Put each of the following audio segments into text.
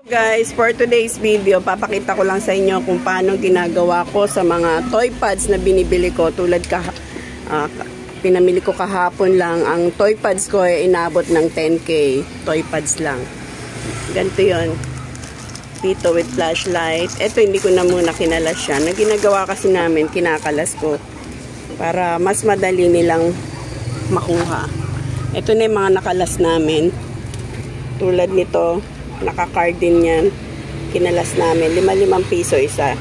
Guys, for today's video, papakita ko lang sa inyo kung paano ginagawa ko sa mga toy pads na binibili ko. Tulad pinamili ko kahapon lang. Ang toy pads ko ay inabot ng 10K. Toy pads lang. Ganito yun. Dito with flashlight. Ito hindi ko na muna kinalas siya. Na ginagawa kasi namin, kinakalas ko. Para mas madali nilang makuha. Ito na yung mga nakalas namin. Tulad nito. Naka-card din yan. Kinalas namin. 5 piso isa.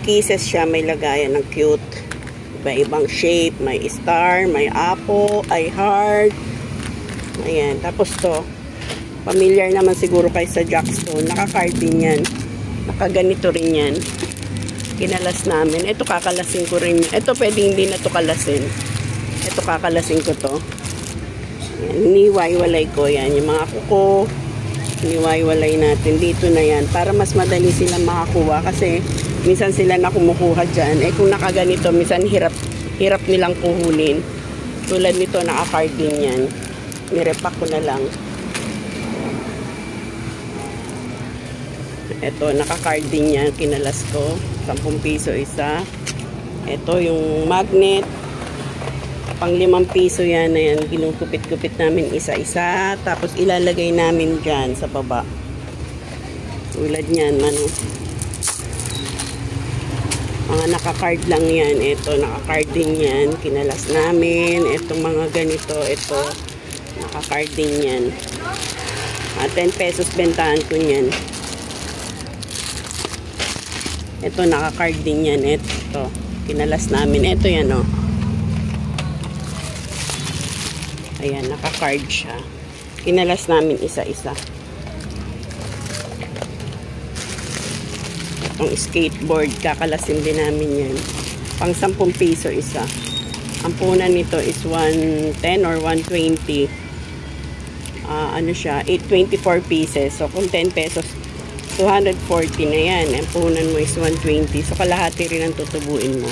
Kisses siya. May lagayan ng cute. Iba-ibang shape. May star. May apple. Ay heart. Ayan. Tapos to. Familiar naman siguro kayo sa Jackstone. Naka-card din yan. Nakaganito rin yan. Kinalas namin. Ito kakalasin ko rin. Ito pwedeng hindi na to kalasin. Ito kakalasin ko to. Ayan. Iniwaiwalay ko yan. Yung mga kuko. Iniwaiwalay natin dito na yan para mas madali sila makakuha kasi minsan sila na kumukuha dyan kung nakaganito minsan hirap nilang kuhunin. Tulad nito naka-card din yan, nirepack ko na lang. Ito naka-card din yan, kinalas ko 10 piso isa. Ito yung magnet pang 5 piso yan na yan. Ginugupit-gupit namin isa-isa. Tapos ilalagay namin dyan sa baba. Tulad nyan. Mga naka-card lang yan. Ito, naka-card din yan. Kinalas namin. Itong mga ganito. Ito, naka-card din yan. 10 pesos bentahan ko yan. Ito, naka-card din yan. Ito, kinalas namin. Ito yan, oh. Ayan, naka-card siya. Kinalas namin isa-isa. Itong skateboard, kakalasin din namin yan. Pang 10 piso isa. Ang punan nito is 110 or 120. Ano siya? 824 pieces. So, kung 10 pesos, 240 na yan. Ang punan mo is 120. So, kalahati rin ang tutubuin mo.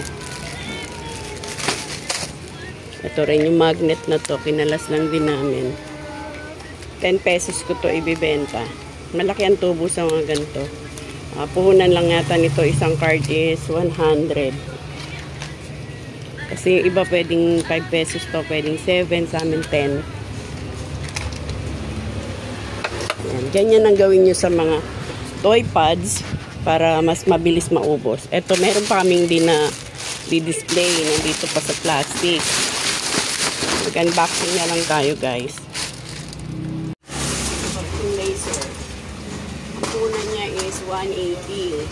Ito rin yung magnet na to. Kinalas lang din namin. 10 pesos ko to ibibenta. Malaki ang tubo sa mga ganito. Puhunan lang yata nito. Isang card is 100. Kasi iba pwedeng 5 pesos to. Pwedeng 7. Sa amin 10. Ayan. Ganyan ang gawin nyo sa mga toy pads para mas mabilis maubos. Ito meron pa kaming din na di-display. Nandito pa sa plastic. Mag-unboxing na lang tayo, guys. Yung laser. Ang punan niya is 180.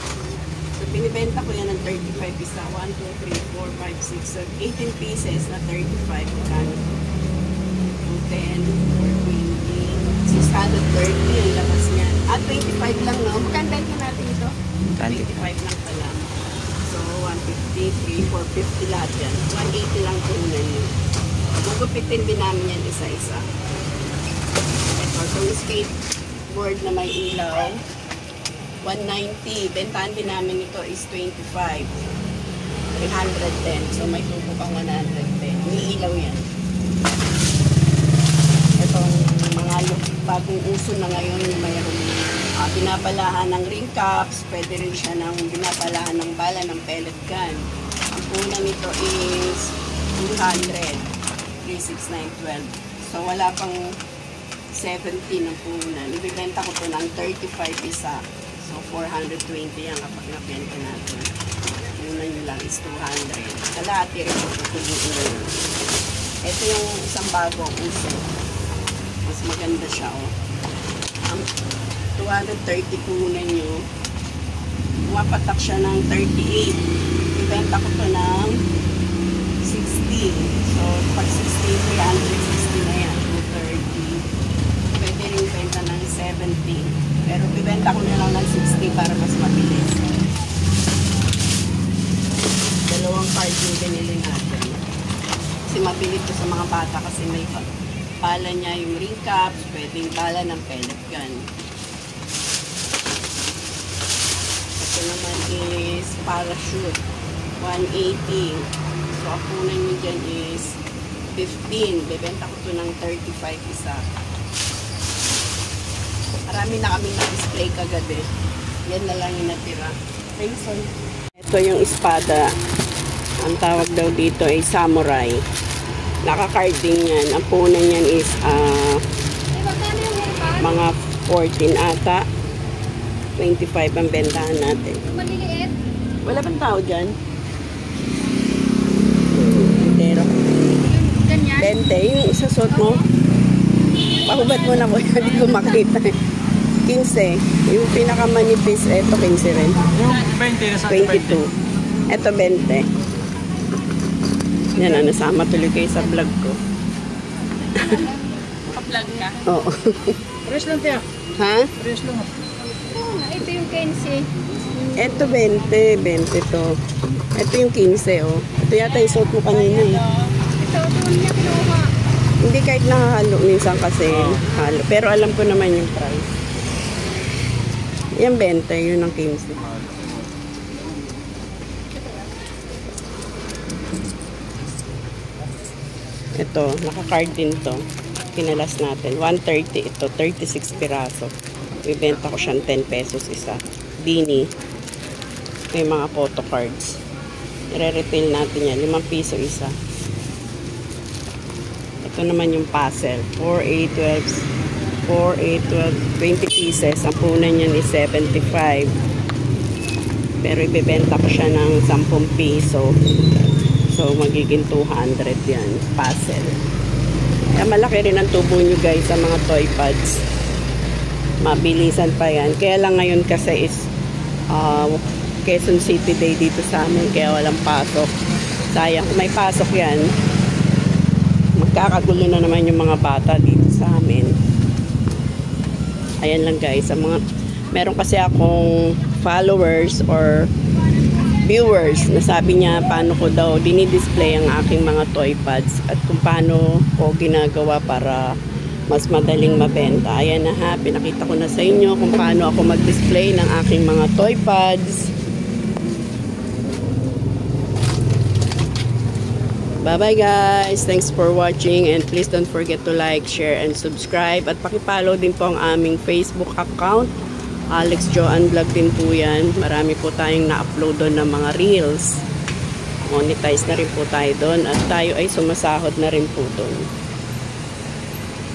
So, binibenta ko yan ng 35 isa. 1, 2, 3, 4, 5, 6, 18 pieces na 35. Magkano? 210, 420, 630 yung labas niyan. 25 lang, no? Magkano benta natin ito? 25 lang pala. So, 150, 3, 450 lahat yan. 180 lang punan niya. Magupitin din namin yan isa-isa. Ito, itong skateboard na may ilaw, 190. Bentahan din namin ito is 25. 310. So, may tubo pang 110. May ilaw yan. Itong mga bagong uso na ngayon, mayroong pinapalahan ng ring caps. Pwede rin siya ng pinapalahan ng bala ng pellet gun. Ang puna nito is 200. 36912. So, wala pang 70 ng puhunan. Ibibenta ko ito ng 35 isa. So, 420 yan kapag nabenta natin. Puhunan nyo lang is 200. Kalahati rin ito tutubuin nyo. Ito yung isang bagong uso. Mas maganda siya, oh. Ang 230 puhunan nyo. Pumapatak siya ng 38. Ibibenta ko ito ng 60. So, pag 60, 360 na yan. 230. Pwede rin benta ng 70. Pero bibenta ko na lang ng 60 para mas mabilis. Dalawang card yung binili natin. Kasi mabilis ko sa mga bata kasi may pala niya yung ring caps. Pwedeng pala ng pellet gun. Ito naman is parachute. 180. So, ang punan nyo dyan is 15. Bebenta ko ito ng 35 isa. Marami na kaming na-display kagabi. Yan na lang yung natira. Ito yung espada. Ang tawag daw dito ay samurai. Naka-carding yan. Ang punan yan is mga 14 ata. 25 ang bentahan natin. Maliliit. Wala bang tao dyan? Entero. Ganyan. 20. Yung isa suot mo. Pahubad mo na ko. Hindi ko makita. 15. Yung pinakamanipis, eto 15 rin. Yung 20 nasa 22. Eto 20. Yan na, nasama tuloy kayo sa vlog ko. Naka-vlog ka. Oo. Press lang tayo. Ha? Press lang. Ito yung 15. Eto 20. 20 to. Eto yung 15, oh. Ito yata yung suot mo kanina, eh. Ito, doon niya kinuha. Hindi kahit nakahalo minsan kasi halo. Pero alam ko naman yung price. Yan 20, yun ang 15. Ito, naka-card din to. Kinalas natin. 130 ito, 36 piraso. Ibenta ko siyang 10 pesos isa. Beanie. May mga photo cards. I-retail natin yan. 5 piso isa. Ito naman yung puzzle. 4, 8, 12, 20 pieces. Ang punan niyan is 75. Pero ibebenta ko siya ng 10 piso. So, magiging 200 yan. Puzzle. Kaya malaki rin ang tubo nyo guys sa mga toy pads. Mabilisan pa yan. Kaya lang ngayon kasi is Quezon City Day dito sa amin. Kaya walang pasok. Sayang. Kung may pasok yan, magkakagulo na naman yung mga bata dito sa amin. Ayan lang guys. Meron kasi akong followers or viewers na sabi niya paano ko daw dinidisplay ang aking mga toy pads at kung paano ko ginagawa para mas madaling mabenta. Ayan na ha, pinakita ko na sa inyo kung paano ako mag-display ng aking mga toy pads. Bye bye guys, thanks for watching and please don't forget to like, share and subscribe at pakipollow din po ang aming Facebook account. Alex Joan Vlog din po yan. Marami po tayong na-upload doon ng mga reels. Monetize na rin po tayo doon. At tayo ay sumasahod na rin po doon.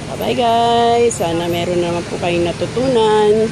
Bye bye guys. Sana meron naman po kayong natutunan.